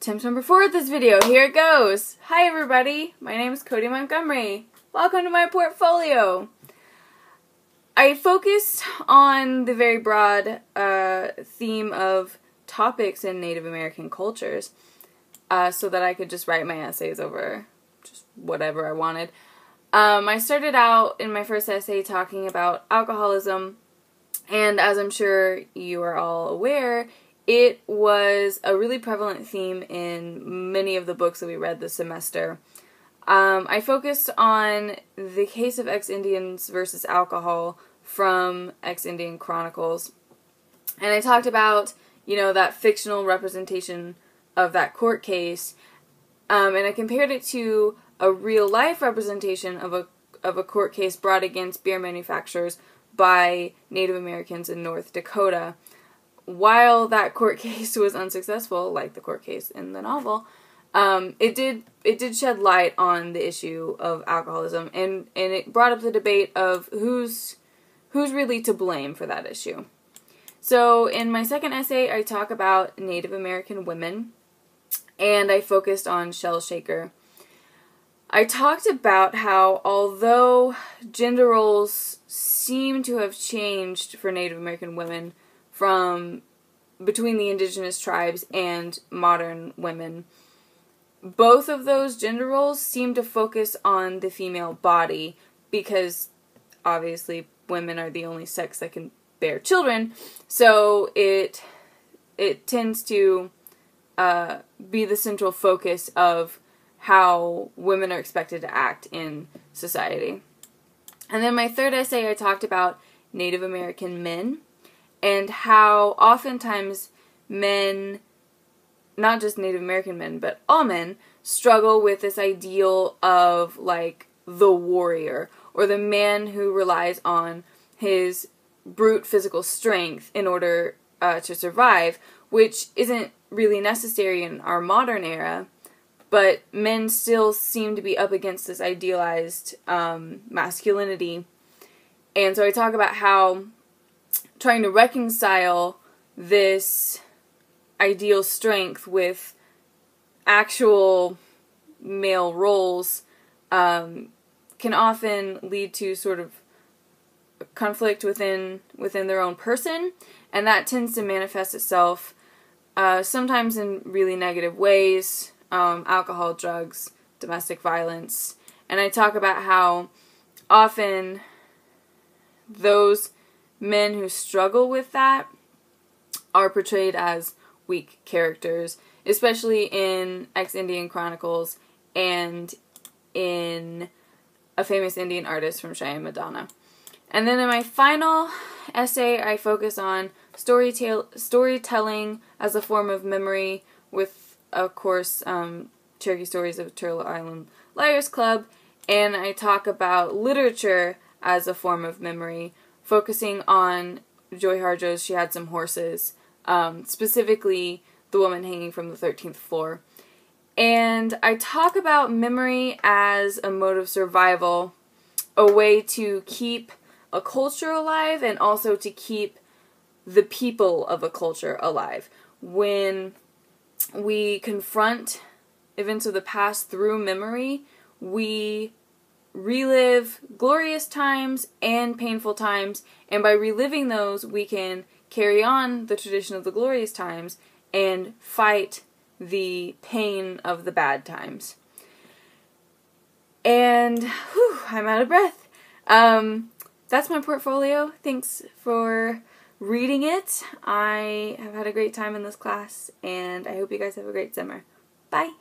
Attempt number 4 at this video. Here it goes. Hi everybody, my name is Cody Montgomery. Welcome to my portfolio. I focused on the very broad theme of topics in Native American cultures so that I could just write my essays over just whatever I wanted. I started out in my first essay talking about alcoholism, and as I'm sure you are all aware, it was a really prevalent theme in many of the books that we read this semester. I focused on the case of ex-Indians versus alcohol from Ex-Indian Chronicles. And I talked about, that fictional representation of that court case, and I compared it to a real-life representation of a court case brought against beer manufacturers by Native Americans in North Dakota. While that court case was unsuccessful, like the court case in the novel, it did shed light on the issue of alcoholism, and it brought up the debate of who's really to blame for that issue. So in my second essay, I talk about Native American women, and I focused on Shel Shaker. I talked about how although gender roles seem to have changed for Native American women from between the indigenous tribes and modern women, both of those gender roles seem to focus on the female body because obviously women are the only sex that can bear children, so it tends to be the central focus of how women are expected to act in society. And then my third essay, I talked about Native American men and how oftentimes men, not just Native American men, but all men, struggle with this ideal of, like, the warrior, or the man who relies on his brute physical strength in order to survive, which isn't really necessary in our modern era, but men still seem to be up against this idealized masculinity. And so I talk about how trying to reconcile this ideal strength with actual male roles can often lead to sort of conflict within their own person, and that tends to manifest itself sometimes in really negative ways, alcohol, drugs, domestic violence, and I talk about how often those men who struggle with that are portrayed as weak characters, especially in Ex-Indian Chronicles and in A Famous Indian Artist from Cheyenne, Madonna. And then in my final essay, I focus on storytelling as a form of memory with, of course, Cherokee Stories of Turtle Island Liars Club, and I talk about literature as a form of memory, focusing on Joy Harjo's She Had Some Horses, specifically The Woman Hanging from the 13th Floor. And I talk about memory as a mode of survival, a way to keep a culture alive and also to keep the people of a culture alive. When we confront events of the past through memory, we relive glorious times and painful times, and by reliving those, we can carry on the tradition of the glorious times and fight the pain of the bad times. And, I'm out of breath. That's my portfolio. Thanks for reading it. I have had a great time in this class, and I hope you guys have a great summer. Bye!